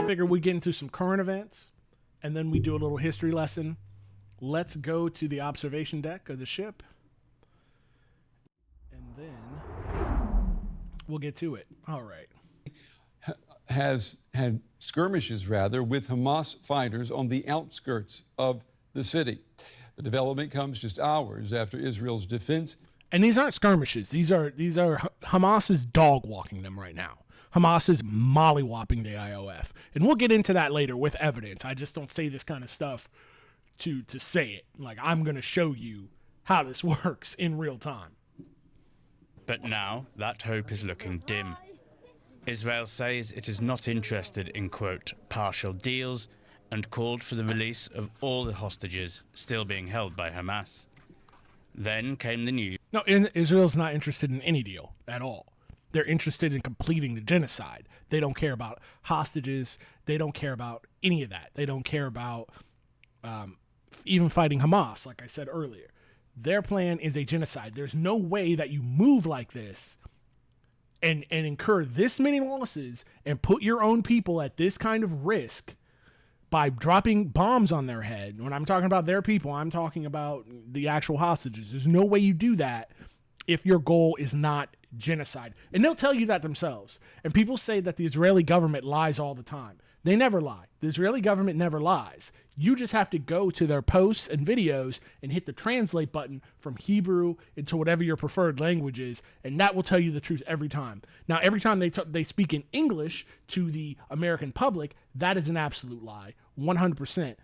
figure we get into some current events, and then we do a little history lesson. Let's go to the observation deck of the ship, and then we'll get to it. All right. Has had skirmishes, rather, with Hamas fighters on the outskirts of the city. The development comes just hours after Israel's defense. And these aren't skirmishes. These are Hamas is dog walking them right now. Hamas is mollywhopping the IOF. And we'll get into that later with evidence. I just don't say this kind of stuff to say it. Like, I'm going to show you how this works in real time. But now that hope is looking dim. Israel says it is not interested in, quote, partial deals, and called for the release of all the hostages still being held by Hamas. Then came the news. No, Israel's not interested in any deal at all. They're interested in completing the genocide. They don't care about hostages. They don't care about any of that. They don't care about even fighting Hamas, like I said earlier. Their plan is a genocide. There's no way that you move like this and incur this many losses and put your own people at this kind of risk by dropping bombs on their head. When I'm talking about their people, I'm talking about the actual hostages. There's no way you do that if your goal is not genocide. And they'll tell you that themselves. And people say that the Israeli government lies all the time. They never lie. The Israeli government never lies. You just have to go to their posts and videos and hit the translate button from Hebrew into whatever your preferred language is, and that will tell you the truth every time. Now, every time they speak in English to the American public, that is an absolute lie, 100%.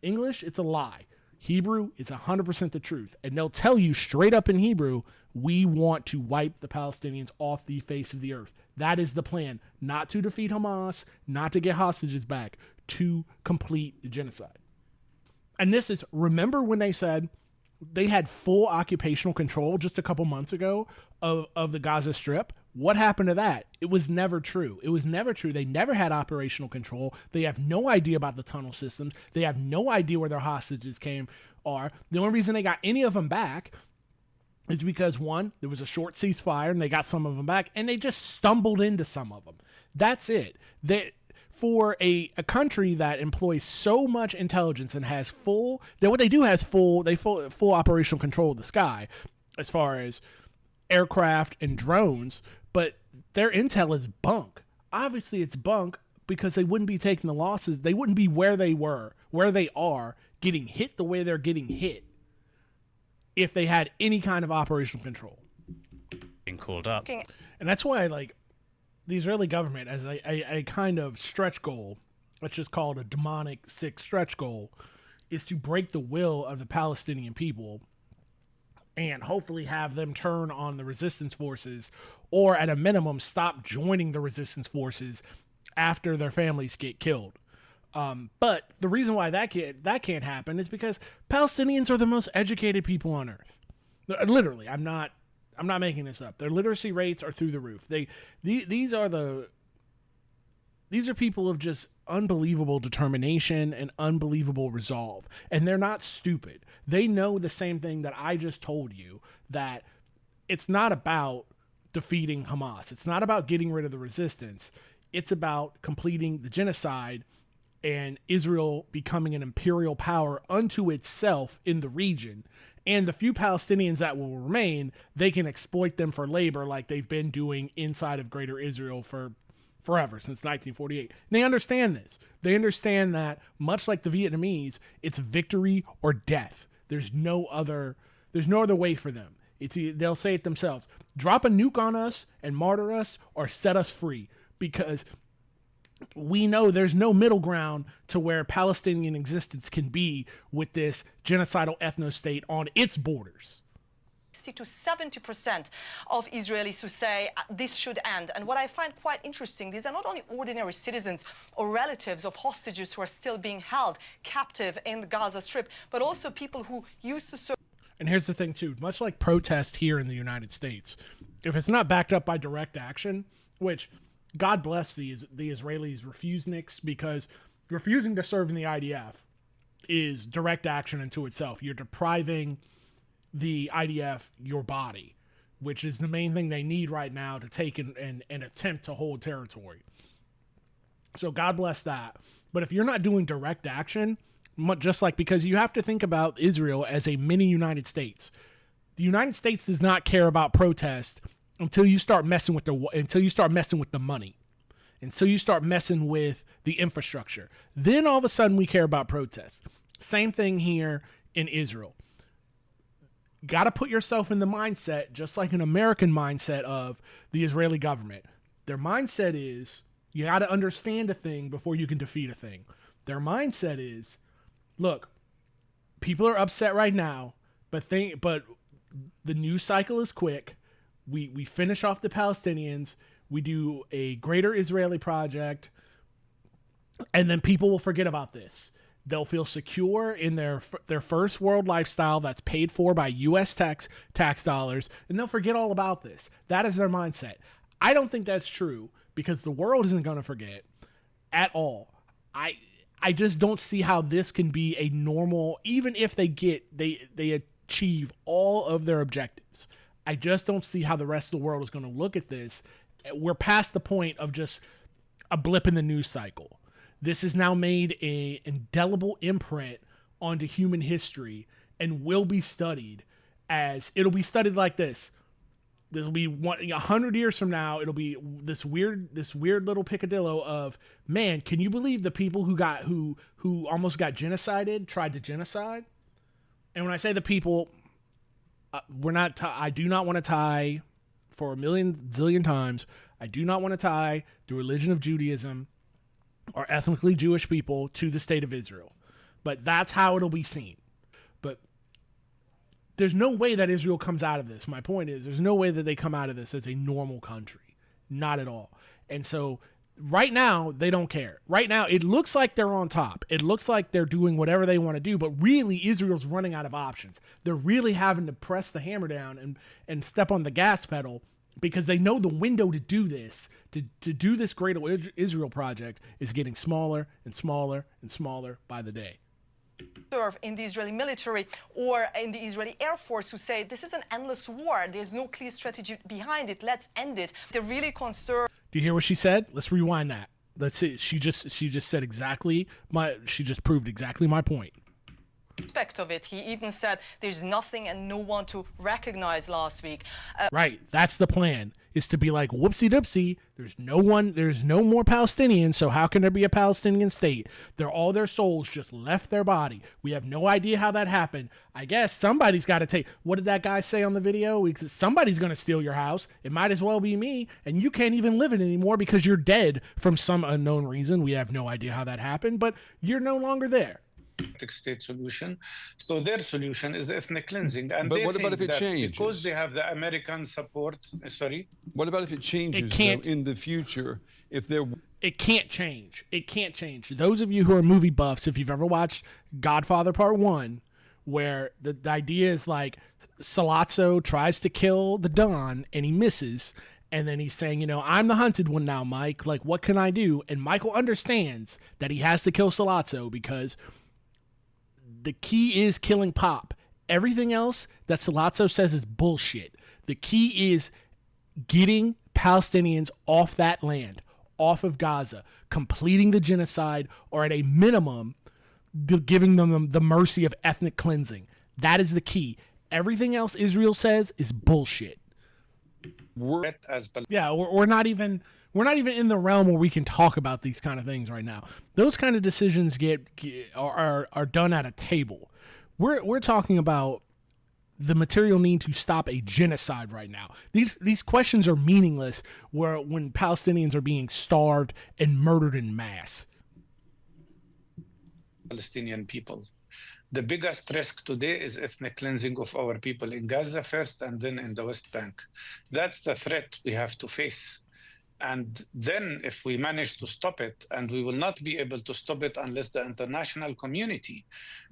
English, it's a lie. Hebrew, it's 100% the truth. And they'll tell you straight up in Hebrew, we want to wipe the Palestinians off the face of the earth. That is the plan. Not to defeat Hamas, not to get hostages back, to complete the genocide. And this is, remember when they said they had full occupational control just a couple months ago of the Gaza Strip? What happened to that? It was never true. It was never true. They never had operational control. They have no idea about the tunnel systems. They have no idea where their hostages are. The only reason they got any of them back is because, one, there was a short ceasefire and they got some of them back, and they just stumbled into some of them. That's it. For a country that employs so much intelligence and has full operational control of the sky as far as aircraft and drones, but their intel is bunk. Obviously it's bunk because they wouldn't be taking the losses. They wouldn't be where they are, getting hit the way they're getting hit if they had any kind of operational control. Being called up. And that's why, like, the Israeli government, as a kind of stretch goal, let's just call it a demonic, sick stretch goal, is to break the will of the Palestinian people and hopefully have them turn on the resistance forces, or at a minimum stop joining the resistance forces after their families get killed. But the reason why that can't happen is because Palestinians are the most educated people on earth. Literally, I'm not making this up. Their literacy rates are through the roof. These are people of just unbelievable determination and unbelievable resolve. And they're not stupid. They know the same thing that I just told you, that it's not about defeating Hamas. It's not about getting rid of the resistance. It's about completing the genocide and Israel becoming an imperial power unto itself in the region. And the few Palestinians that will remain, they can exploit them for labor like they've been doing inside of Greater Israel for forever, since 1948. And they understand this. They understand that, much like the Vietnamese, it's victory or death. There's no other way for them. They'll say it themselves. Drop a nuke on us and martyr us, or set us free. Because we know there's no middle ground to where Palestinian existence can be with this genocidal ethno-state on its borders. To 70% of Israelis who say this should end. And what I find quite interesting, these are not only ordinary citizens or relatives of hostages who are still being held captive in the Gaza Strip, but also people who used to serve. And here's the thing too, much like protest here in the United States, if it's not backed up by direct action, which God bless the Israelis refuseniks, because refusing to serve in the IDF is direct action unto itself. You're depriving the IDF your body, which is the main thing they need right now to take and attempt to hold territory. So God bless that. But if you're not doing direct action, just like, because you have to think about Israel as a mini United States. The United States does not care about protest until you start messing with the money, until you start messing with the infrastructure. Then all of a sudden we care about protest. Same thing here in Israel. Got to put yourself in the mindset, just like an American mindset of the Israeli government. Their mindset is you got to understand a thing before you can defeat a thing. Their mindset is, look, people are upset right now, but the news cycle is quick. We finish off the Palestinians. We do a greater Israeli project, and then people will forget about this. They'll feel secure in their first world lifestyle that's paid for by U.S. tax dollars, and they'll forget all about this. That is their mindset. I don't think that's true, because the world isn't going to forget at all. I just don't see how this can be a normal, even if they achieve all of their objectives. I just don't see how the rest of the world is going to look at this. We're past the point of just a blip in the news cycle. This has now made an indelible imprint onto human history and will be studied it'll be studied like this. This will be 100 years from now. It'll be this weird little picadillo of, man, can you believe the people who almost got genocided, tried to genocide? And when I say the people, I do not want to tie, for a zillion times, I do not want to tie the religion of Judaism or ethnically Jewish people to the state of Israel. But that's how it'll be seen. But there's no way that Israel comes out of this. My point is, there's no way that they come out of this as a normal country. Not at all. And so right now, they don't care. Right now, it looks like they're on top. It looks like they're doing whatever they want to do, but really, Israel's running out of options. They're really having to press the hammer down and step on the gas pedal, because they know the window to do this, to do this great Israel project, is getting smaller and smaller and smaller by the day. Serve in the Israeli military or in the Israeli Air Force who say this is an endless war. There's no clear strategy behind it. Let's end it. They're really concerned. Do you hear what she said? Let's rewind that. Let's see. She just said she just proved exactly my point. Aspect of it. He even said there's nothing and no one to recognize last week. Right. That's the plan, is to be like, whoopsie doopsie. There's no more Palestinians. So how can there be a Palestinian state? All their souls just left their body. We have no idea how that happened. I guess somebody's got to take. What did that guy say on the video? Somebody's going to steal your house. It might as well be me. And you can't even live in it anymore because you're dead from some unknown reason. We have no idea how that happened, but you're no longer there. State solution. So their solution is ethnic cleansing. And but what about if it changes? Because they have the American support. Sorry? What about if it changes in the future? It can't change. It can't change. Those of you who are movie buffs, if you've ever watched Godfather Part 1, where the idea is like Sollozzo tries to kill the Don and he misses, and then he's saying, I'm the hunted one now, Mike. Like, what can I do? And Michael understands that he has to kill Sollozzo because the key is killing Pop. Everything else that Sollozzo says is bullshit. The key is getting Palestinians off that land, off of Gaza, completing the genocide, or at a minimum, giving them the mercy of ethnic cleansing. That is the key. Everything else Israel says is bullshit. We're not even in the realm where we can talk about these kind of things right now. Those kind of decisions are done at a table. We're talking about the material need to stop a genocide right now. These questions are meaningless when Palestinians are being starved and murdered in mass. Palestinian people. The biggest risk today is ethnic cleansing of our people in Gaza first and then in the West Bank. That's the threat we have to face. And then if we manage to stop it, and we will not be able to stop it unless the international community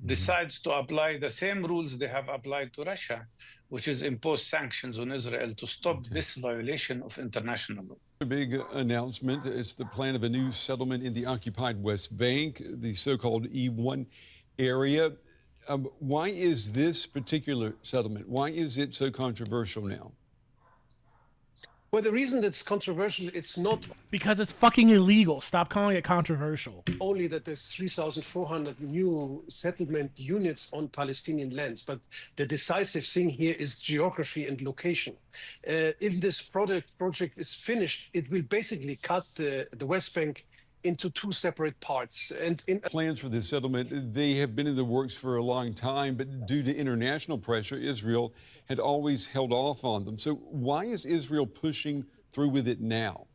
decides to apply the same rules they have applied to Russia, which is impose sanctions on Israel to stop this violation of international law. A big announcement. It's the plan of a new settlement in the occupied West Bank, the so-called E1 area. Why is this particular settlement, why is it so controversial now? Well, the reason that's controversial, it's not Because it's fucking illegal. Stop calling it controversial. only that there's 3,400 new settlement units on Palestinian lands, but the decisive thing here is geography and location. If this project is finished, it will basically cut the West Bank into two separate parts. And Plans for this settlement, they have been in the works for a long time, but due to international pressure, Israel had always held off on them. So why is Israel pushing through with it now?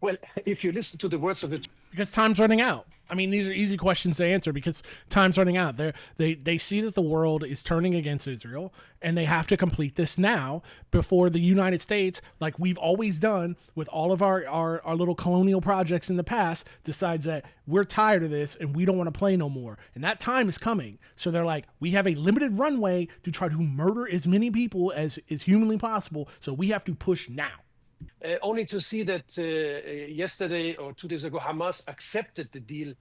well, if you listen to the words of the Because time's running out. I mean, these are easy questions to answer because time's running out. They see that the world is turning against Israel, and they have to complete this now before the United States, like we've always done with all of our little colonial projects in the past, decides that we're tired of this and we don't want to play no more. And that time is coming. So they're like, we have a limited runway to try to murder as many people as is humanly possible. So we have to push now. only to see that yesterday or 2 days ago, Hamas accepted the deal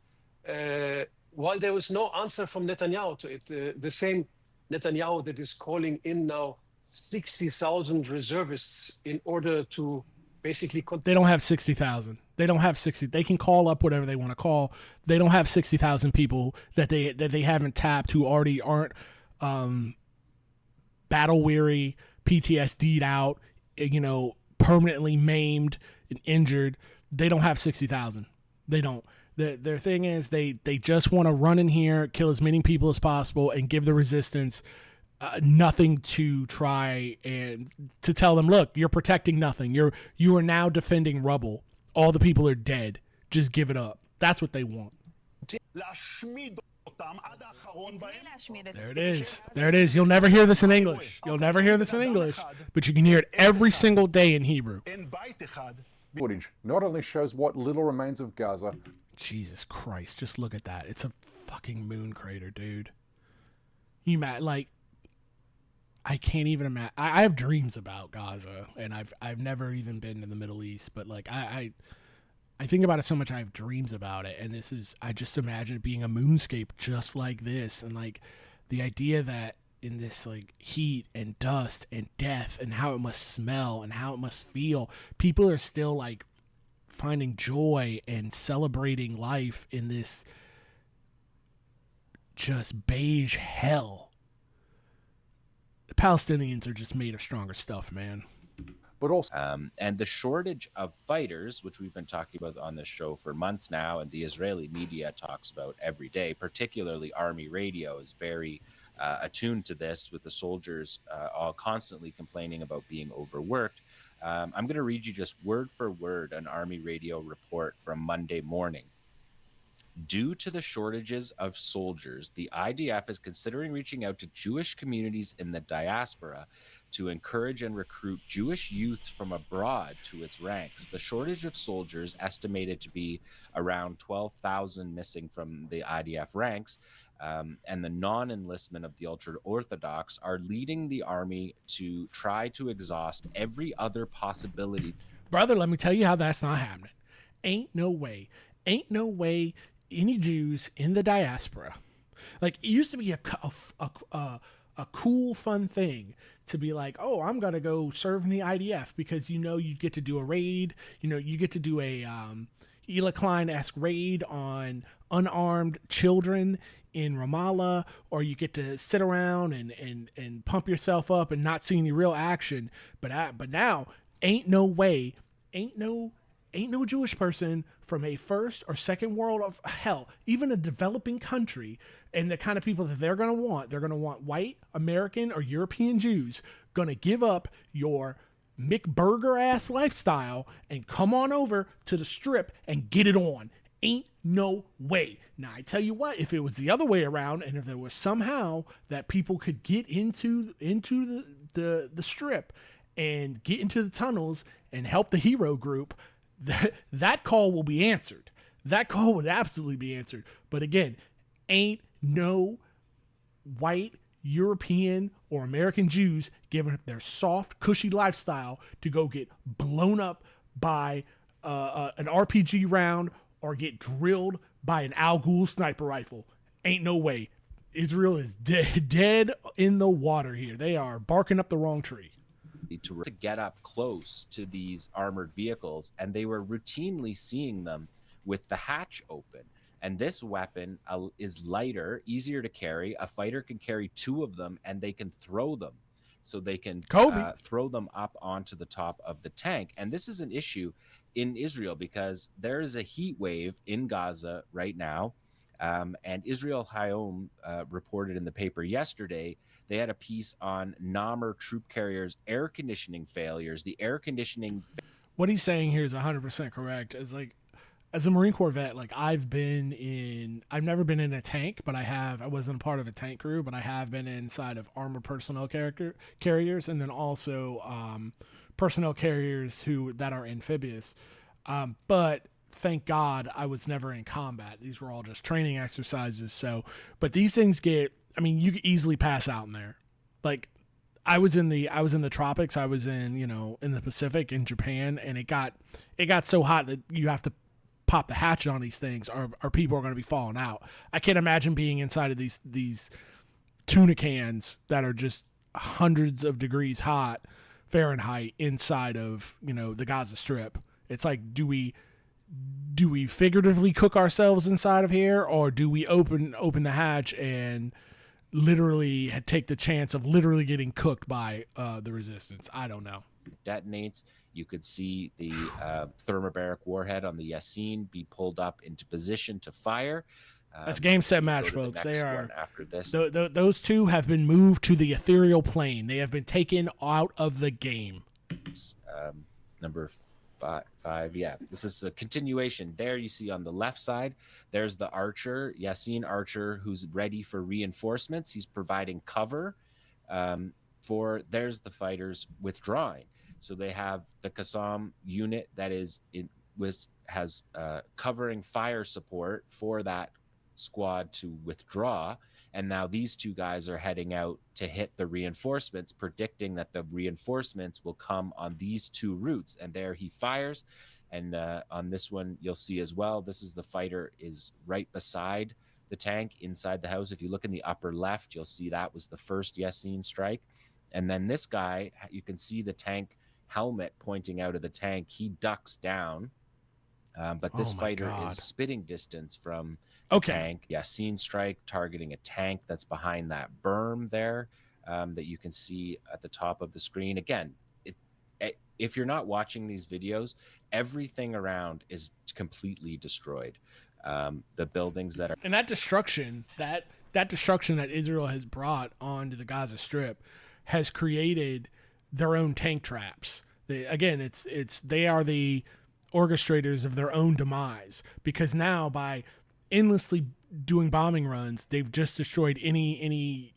while there was no answer from Netanyahu to it. The same Netanyahu that is calling in now 60,000 reservists in order to basically... They don't have 60,000. They don't have 60. They can call up whatever they want to call. They don't have 60,000 people that they haven't tapped who already aren't battle weary, PTSD'd out, permanently maimed and injured. They don't have 60,000. They don't. Their thing is they just want to run in here, kill as many people as possible, and give the resistance nothing to try and to tell them, look, you're protecting nothing. You are now defending rubble. All the people are dead. Just give it up. That's what they want. There it is. There it is. You'll never hear this in English. You'll never hear this in English, but you can hear it every single day in Hebrew. Footage not only shows what little remains of Gaza. Jesus Christ, just look at that. It's a fucking moon crater, dude. You mad? Like, I can't even imagine. I have dreams about Gaza, and I've never even been to the Middle East, but like I think about it so much. I have dreams about it, and I just imagine it being a moonscape just like this, and like the idea that in this like heat and dust and death and how it must smell and how it must feel, people are still like finding joy and celebrating life in this just beige hell. The Palestinians are just made of stronger stuff, man. But also, and the shortage of fighters, which we've been talking about on this show for months now, and the Israeli media talks about every day, particularly Army radio is very attuned to this, with the soldiers all constantly complaining about being overworked. I'm going to read you just word for word an Army radio report from Monday morning. Due to the shortages of soldiers, the IDF is considering reaching out to Jewish communities in the diaspora to encourage and recruit Jewish youths from abroad to its ranks. The shortage of soldiers, estimated to be around 12,000 missing from the IDF ranks, and the non-enlistment of the ultra-Orthodox are leading the army to try to exhaust every other possibility. Brother, let me tell you how that's not happening. Ain't no way any Jews in the diaspora. Like, it used to be a cool, fun thing to be like, oh, I'm going to go serve in the IDF because, you get to do a raid. You get to do a Eli Klein-esque raid on unarmed children in Ramallah, or you get to sit around and pump yourself up and not see any real action. But now, ain't no Jewish person from a first or second world of hell, even a developing country, and the kind of people that they're going to want white, American, or European Jews, going to give up your McBurger-ass lifestyle and come on over to the Strip and get it on. Ain't no way. Now, I tell you what, if it was the other way around, and if there was somehow that people could get into the Strip and get into the tunnels and help the hero group, that call will be answered. That call would absolutely be answered. But again, ain't no white, European, or American Jews giving up their soft, cushy lifestyle to go get blown up by an RPG round or get drilled by an Al Ghul sniper rifle. Ain't no way. Israel is dead in the water here. They are barking up the wrong tree. to get up close to these armored vehicles, and they were routinely seeing them with the hatch open. And this weapon is lighter, easier to carry. A fighter can carry 2 of them, and they can throw them. So they can throw them up onto the top of the tank. And this is an issue in Israel because there is a heat wave in Gaza right now. And Israel Hayom reported in the paper yesterday, they had a piece on Namr troop carriers' air conditioning failures. The air conditioning. What he's saying here is 100% correct. As a Marine Corps vet, like I've never been in a tank, but I wasn't a part of a tank crew, but I have been inside of armored personnel carriers, and then also personnel carriers that are amphibious. But thank God I was never in combat. These were all just training exercises. So, but these things you could easily pass out in there. Like I was in the tropics. I was in the Pacific in Japan, and it got so hot that you have to pop the hatchet on these things or people are going to be falling out. I can't imagine being inside of these tuna cans that are just hundreds of degrees hot Fahrenheit inside of, the Gaza Strip. It's like, do we figuratively cook ourselves inside of here, or do we open the hatch and literally take the chance of literally getting cooked by the resistance? I don't know. Detonates. You could see the thermobaric warhead on the Yasin be pulled up into position to fire. That's game, set, match, folks. They are after this. Those 2 have been moved to the ethereal plane. They have been taken out of the game. Number five. Yeah, this is a continuation. There you see on the left side, there's the Archer, Yasin Archer, who's ready for reinforcements. He's providing cover there's the fighters withdrawing. So they have the Qassam unit that has covering fire support for that squad to withdraw. And now these 2 guys are heading out to hit the reinforcements, predicting that the reinforcements will come on these 2 routes. And there he fires. And on this one, you'll see as well, this is the fighter is right beside the tank inside the house. If you look in the upper left, you'll see that was the first Yasin strike. And then this guy, you can see the tank helmet pointing out of the tank. He ducks down, but this fighter is spitting distance from the tank. Yasin strike targeting a tank that's behind that berm there that you can see at the top of the screen. Again, if you're not watching these videos, everything around is completely destroyed. The buildings that are... And that destruction that Israel has brought onto the Gaza Strip has created their own tank traps. They are the orchestrators of their own demise, because now by endlessly doing bombing runs, they've just destroyed any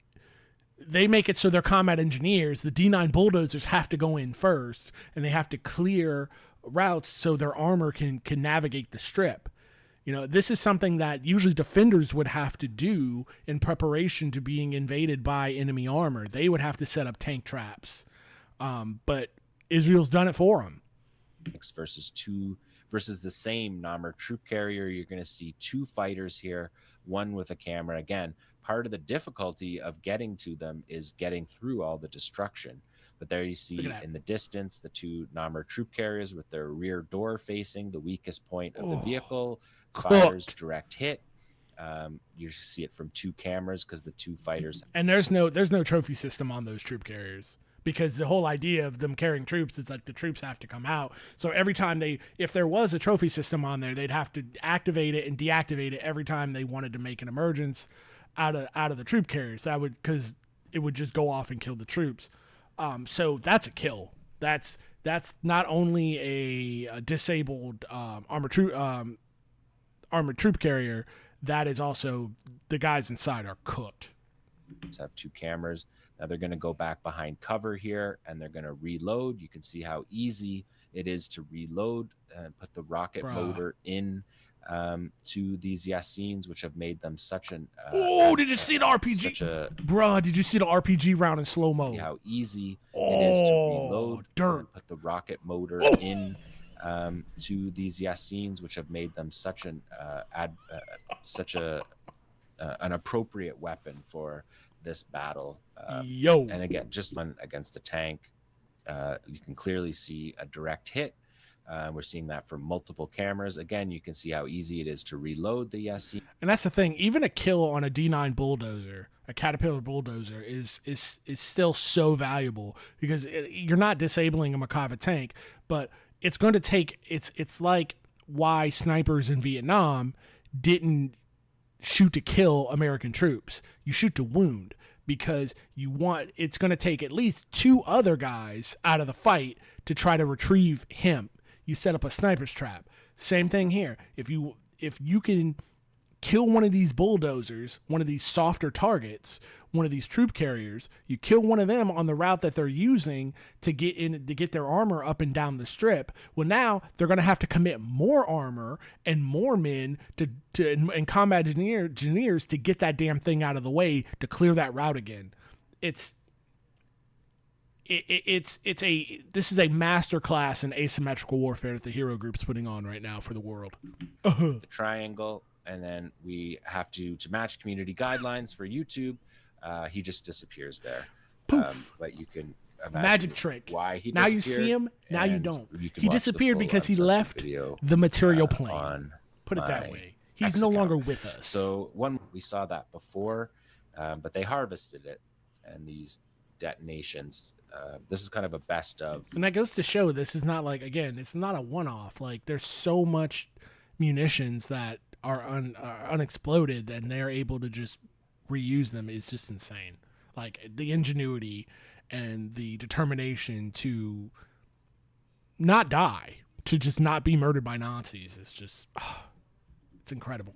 they make it so their combat engineers, the D9 bulldozers, have to go in first, and they have to clear routes so their armor can navigate the strip. This is something that usually defenders would have to do in preparation to being invaded by enemy armor. They would have to set up tank traps. But Israel's done it for them. Versus the same Namr troop carrier, you're going to see 2 fighters here, one with a camera. Again, part of the difficulty of getting to them is getting through all the destruction. But there you see in the distance the 2 Namr troop carriers with their rear door facing the weakest point of the vehicle. Fires direct hit. You see it from 2 cameras because the 2 fighters. And there's no trophy system on those troop carriers, because the whole idea of them carrying troops is like the troops have to come out. So every time if there was a trophy system on there, they'd have to activate it and deactivate it every time they wanted to make an emergence out of the troop carriers. Because it would just go off and kill the troops. So that's a kill. That's not only a disabled armored troop carrier, that is also the guys inside are cooked. Have 2 cameras. Now they're going to go back behind cover here, and they're going to reload. You can see how easy it is to reload and put the rocket motor in to these Yasins, which have made them such an... did you see the RPG? Did you see the RPG round in slow-mo? See how easy it is to reload. And put the rocket motor in to these Yasins, which have made them such an appropriate weapon for this battle. And again, just against a tank. You can clearly see a direct hit. We're seeing that from multiple cameras. Again, you can see how easy it is to reload the SC. And that's the thing. Even a kill on a D9 bulldozer, a Caterpillar bulldozer, is still so valuable because you're not disabling a Merkava tank, but it's going to take. It's like why snipers in Vietnam didn't shoot to kill American troops. You shoot to wound because it's going to take at least 2 other guys out of the fight to try to retrieve him. You set up a sniper's trap. Same thing here. If you can kill one of these bulldozers, one of these softer targets, one of these troop carriers, you kill one of them on the route that they're using to get their armor up and down the strip. Well, now they're going to have to commit more armor and more men and combat engineers to get that damn thing out of the way to clear that route again. This is a master class in asymmetrical warfare that the Hero Group's putting on right now for the world. The triangle, and then we have to match community guidelines for YouTube. He just disappears there. But you can imagine magic trick. Why he now you see him, now you don't. He disappeared because he left the material plane. Put it that way. He's no longer with us. So we saw that before, but they harvested it, and these detonations. This is kind of a best of. And that goes to show this is not like, again, it's not a one-off. Like, there's so much munitions that are unexploded, and they're able to just reuse them is just insane. Like, the ingenuity and the determination to not die, to just not be murdered by Nazis is just, it's incredible.